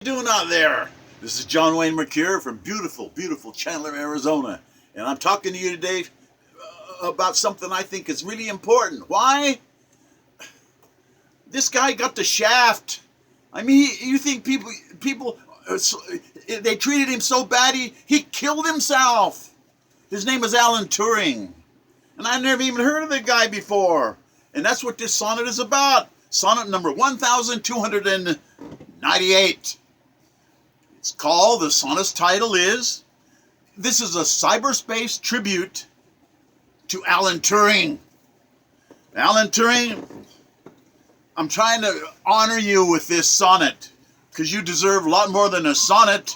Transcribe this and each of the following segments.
Doing out there? This is John Wayne Mercure from beautiful, beautiful Chandler, Arizona. And I'm talking to you today about something I think is really important. Why? This guy got the shaft. I mean, you think people, they treated him so bad, he killed himself. His name is Alan Turing. And I never even heard of the guy before. And that's what this sonnet is about. Sonnet number 1298. It's called, the sonnet's title is, this is a cyberspace tribute to Alan Turing. Alan Turing, I'm trying to honor you with this sonnet because you deserve a lot more than a sonnet.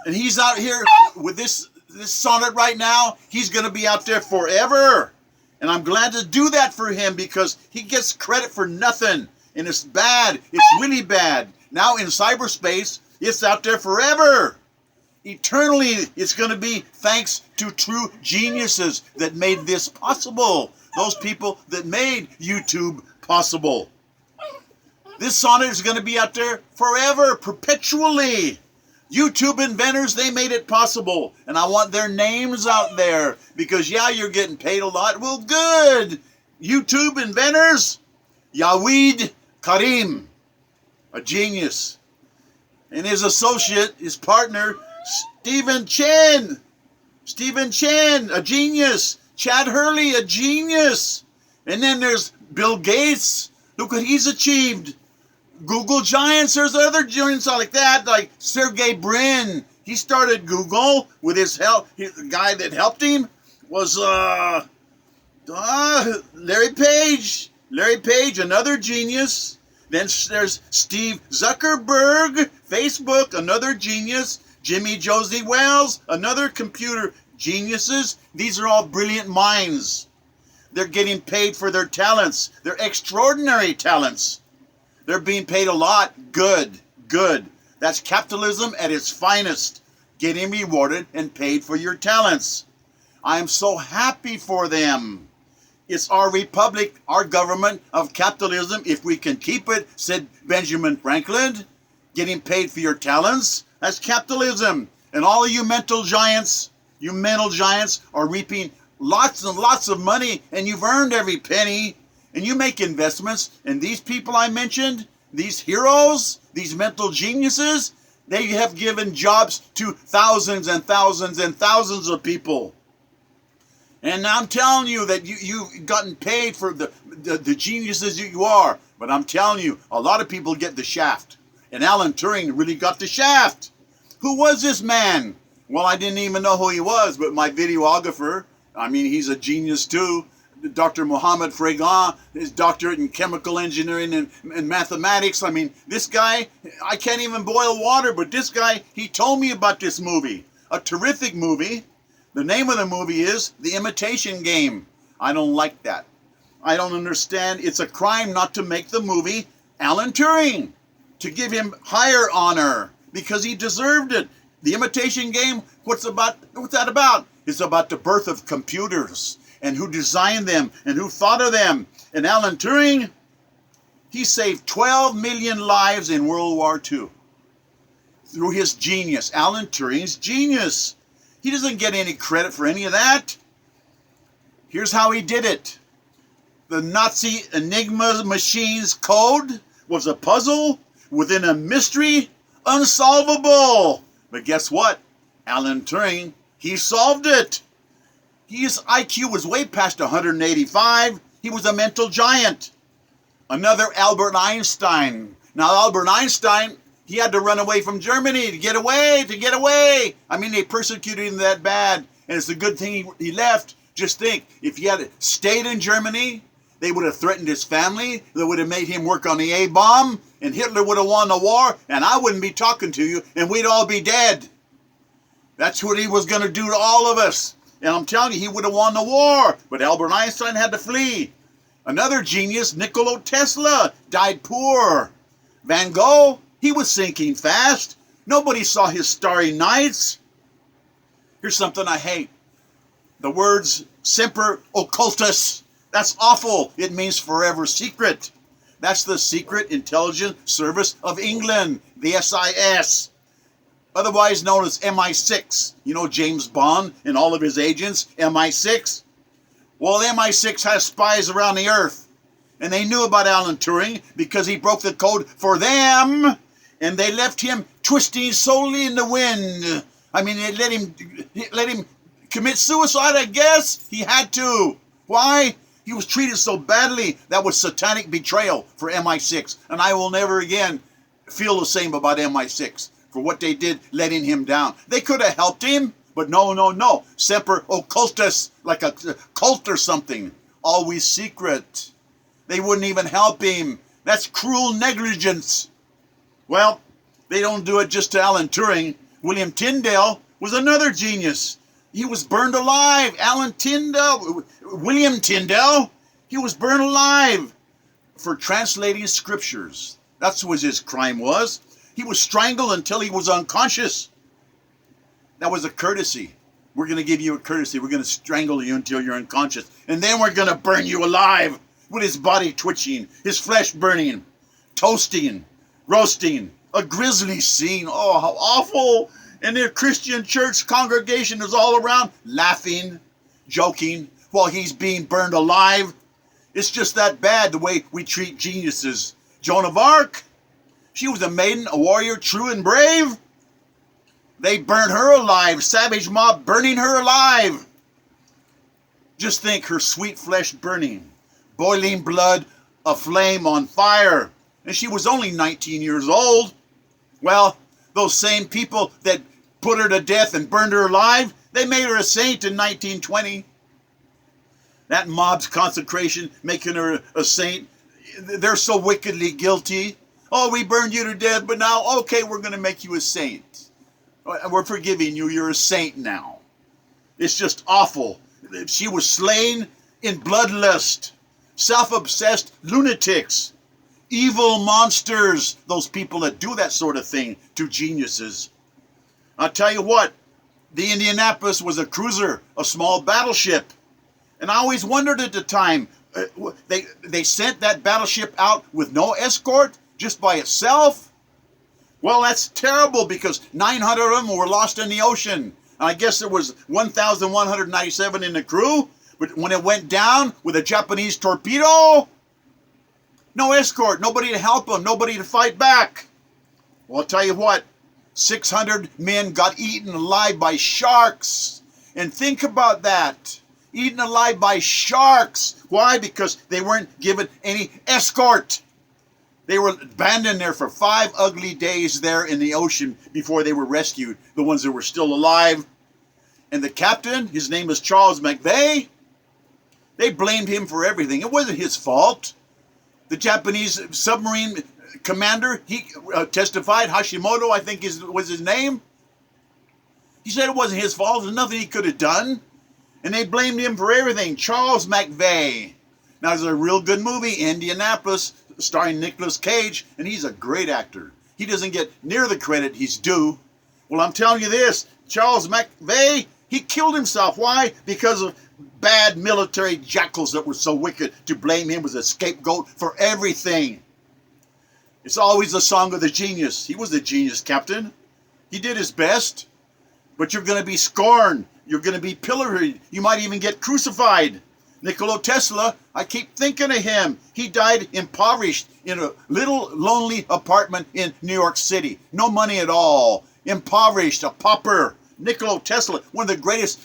And he's out here with this sonnet right now. He's going to be out there forever. And I'm glad to do that for him because he gets credit for nothing. And it's bad. It's really bad. Now in cyberspace, it's out there forever. Eternally, it's going to be thanks to true geniuses that made this possible. Those people that made YouTube possible. This sonnet is going to be out there forever, perpetually. YouTube inventors, they made it possible. And I want their names out there because, yeah, you're getting paid a lot. Well, good. YouTube inventors, Yaweed Karim, a genius. And his associate, his partner, Stephen Chen, a genius. Chad Hurley, a genius. And then there's Bill Gates. Look what he's achieved. Google giants, there's other giants like that, like Sergey Brin. He started Google with his help. The guy that helped him was Larry Page. Larry Page, another genius. Then there's Steve Zuckerberg, Facebook, another genius. Jimmy Josie Wells, another computer geniuses. These are all brilliant minds. They're getting paid for their talents. They're extraordinary talents. They're being paid a lot. Good. That's capitalism at its finest. Getting rewarded and paid for your talents. I am so happy for them. It's our republic, our government of capitalism, if we can keep it, said Benjamin Franklin. Getting paid for your talents, that's capitalism. And all of you mental giants are reaping lots and lots of money, and you've earned every penny. And you make investments, and these people I mentioned, these heroes, these mental geniuses, they have given jobs to thousands and thousands and thousands of people. And I'm telling you that you've gotten paid for the geniuses you are. But I'm telling you, a lot of people get the shaft. And Alan Turing really got the shaft. Who was this man? Well, I didn't even know who he was, but my videographer, I mean, he's a genius too. Dr. Mohammed Fregan, his doctorate in chemical engineering and mathematics. I mean, this guy, I can't even boil water, but this guy, he told me about this movie. A terrific movie. The name of the movie is The Imitation Game. I don't like that. I don't understand. It's a crime not to make the movie Alan Turing, to give him higher honor because he deserved it. The Imitation Game, what's that about? It's about the birth of computers and who designed them and who thought of them. And Alan Turing, he saved 12 million lives in World War II through his genius, Alan Turing's genius. He doesn't get any credit for any of that. Here's how he did it. The Nazi Enigma machine's code was a puzzle within a mystery unsolvable. But guess what? Alan Turing, he solved it. His IQ was way past 185. He was a mental giant. Another Albert Einstein. Now Albert Einstein, he had to run away from Germany to get away. I mean, they persecuted him that bad. And it's a good thing he left. Just think, if he had stayed in Germany, they would have threatened his family. They would have made him work on the A-bomb. And Hitler would have won the war. And I wouldn't be talking to you. And we'd all be dead. That's what he was going to do to all of us. And I'm telling you, he would have won the war. But Albert Einstein had to flee. Another genius, Nikola Tesla, died poor. Van Gogh, he was sinking fast. Nobody saw his starry nights. Here's something I hate. The words semper occultus. That's awful. It means forever secret. That's the Secret Intelligence Service of England. the SIS, otherwise known as MI6. You know James Bond and all of his agents, MI6? Well, MI6 has spies around the earth, and they knew about Alan Turing because he broke the code for them, and they left him twisting solely in the wind. I mean, they let him commit suicide, I guess. He had to. Why? He was treated so badly. That was satanic betrayal for MI6, and I will never again feel the same about MI6 for what they did letting him down. They could have helped him, but no. Semper occultus, like a cult or something. Always secret. They wouldn't even help him. That's cruel negligence. Well, they don't do it just to Alan Turing. William Tyndale was another genius. He was burned alive. William Tyndale, he was burned alive for translating scriptures. That's what his crime was. He was strangled until he was unconscious. That was a courtesy. We're going to give you a courtesy. We're going to strangle you until you're unconscious. And then we're going to burn you alive with his body twitching, his flesh burning, toasting, roasting. A grisly scene. Oh, how awful. And their Christian church congregation is all around laughing, joking, while he's being burned alive. It's just that bad the way we treat geniuses. Joan of Arc, she was a maiden, a warrior, true and brave. They burned her alive. Savage mob burning her alive. Just think, her sweet flesh burning, boiling blood aflame on fire. And she was only 19 years old. Well, those same people that put her to death and burned her alive, they made her a saint in 1920. That mob's consecration, making her a saint, they're so wickedly guilty. Oh, we burned you to death, but now, okay, we're going to make you a saint. We're forgiving you. You're a saint now. It's just awful. She was slain in bloodlust. Self-obsessed lunatics. Evil monsters. Those people that do that sort of thing to geniuses. I'll tell you what. The Indianapolis was a cruiser, a small battleship. And I always wondered at the time, they sent that battleship out with no escort, just by itself? Well, that's terrible because 900 of them were lost in the ocean. And I guess there was 1,197 in the crew. But when it went down with a Japanese torpedo, no escort, nobody to help them, nobody to fight back. Well, I'll tell you what, 600 men got eaten alive by sharks. And think about that. Eaten alive by sharks. Why? Because they weren't given any escort. They were abandoned there for 5 ugly days there in the ocean before they were rescued, the ones that were still alive. And the captain, his name is Charles McVeigh, they blamed him for everything. It wasn't his fault. The Japanese submarine commander, he testified, Hashimoto, I think was his name. He said it wasn't his fault. There's nothing he could have done. And they blamed him for everything. Charles McVeigh. Now, there's a real good movie, Indianapolis, starring Nicolas Cage, and he's a great actor. He doesn't get near the credit he's due. Well, I'm telling you this, Charles McVeigh, he killed himself. Why? Because of bad military jackals that were so wicked to blame him as a scapegoat for everything. It's always the song of the genius. He was a genius, Captain. He did his best. But you're going to be scorned. You're going to be pilloried. You might even get crucified. Nikola Tesla, I keep thinking of him. He died impoverished in a little lonely apartment in New York City. No money at all. Impoverished, a pauper. Nikola Tesla, one of the greatest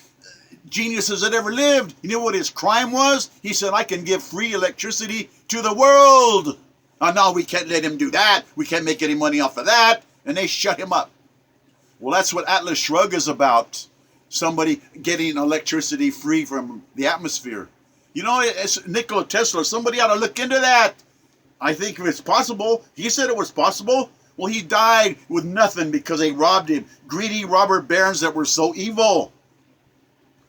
geniuses that ever lived. You know what his crime was? He said, I can give free electricity to the world. Oh, no, we can't let him do that. We can't make any money off of that. And they shut him up. Well, that's what Atlas Shrugged is about. Somebody getting electricity free from the atmosphere. You know, it's Nikola Tesla. Somebody ought to look into that. I think if it's possible. He said it was possible. Well, he died with nothing because they robbed him. Greedy robber barons that were so evil.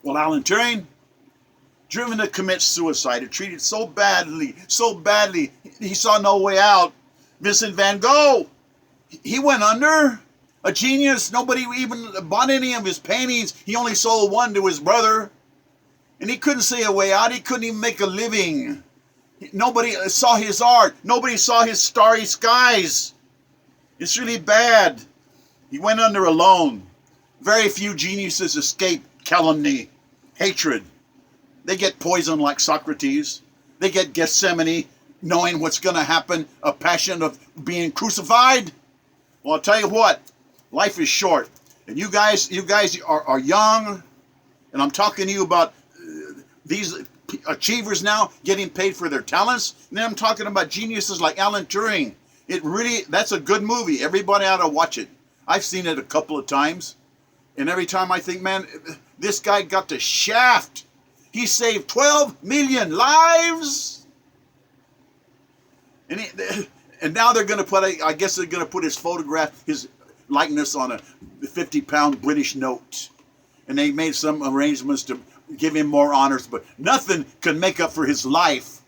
Well, Alan Turing, driven to commit suicide, treated so badly, he saw no way out. Vincent van Gogh, he went under. A genius, nobody even bought any of his paintings. He only sold one to his brother. And he couldn't see a way out. He couldn't even make a living. Nobody saw his art. Nobody saw his starry skies. It's really bad. He went under alone. Very few geniuses escape calumny, hatred. They get poisoned like Socrates. They get Gethsemane, knowing what's going to happen, a passion of being crucified. Well, I'll tell you what, life is short. And you guys are young, and I'm talking to you about these achievers now getting paid for their talents. And then I'm talking about geniuses like Alan Turing. That's a good movie. Everybody ought to watch it. I've seen it a couple of times. And every time I think, man, this guy got the shaft. He saved 12 million lives. And now they're going to put, I guess they're going to put his photograph, his likeness on a 50-pound British note. And they made some arrangements to give him more honors, but nothing could make up for his life,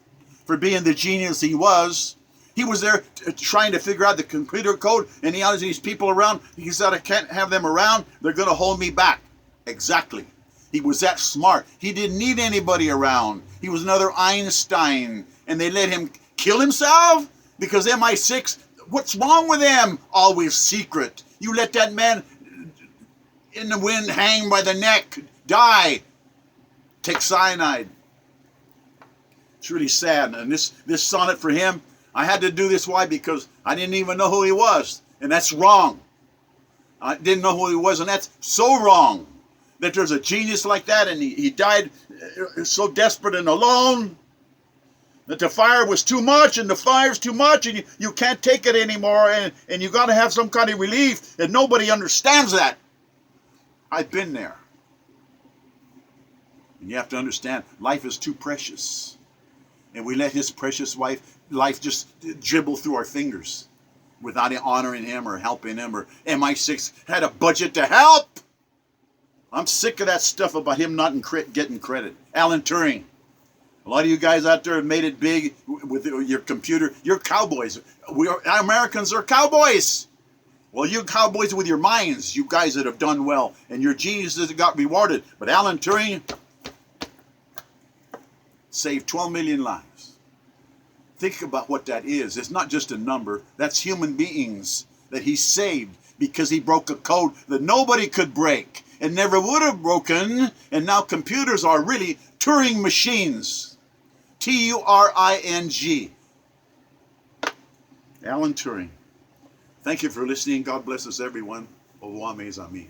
for being the genius he was. He was there trying to figure out the computer code, and he had these people around. He said, I can't have them around. They're going to hold me back. Exactly. He was that smart. He didn't need anybody around. He was another Einstein, and they let him kill himself because MI6, what's wrong with them? Always secret. You let that man in the wind hang by the neck, die, take cyanide. It's really sad. And this sonnet for him, I had to do this. Why? Because I didn't even know who he was. And that's wrong. I didn't know who he was, and that's so wrong. That there's a genius like that, and he died so desperate and alone that the fire was too much, and the fire's too much, and you can't take it anymore, and you got to have some kind of relief, and nobody understands that. I've been there. And you have to understand, life is too precious. And we let his precious life just dribble through our fingers without honoring him or helping him, or MI6 had a budget to help. I'm sick of that stuff about him not getting credit. Alan Turing. A lot of you guys out there have made it big with your computer. You're cowboys. Americans are cowboys. Well, you're cowboys with your minds, you guys that have done well. And your geniuses that got rewarded. But Alan Turing saved 12 million lives. Think about what that is. It's not just a number. That's human beings that he saved because he broke a code that nobody could break and never would have broken. And now computers are really Turing machines. Turing. Alan Turing. Thank you for listening. God bless us, everyone. Au revoir, mes amis.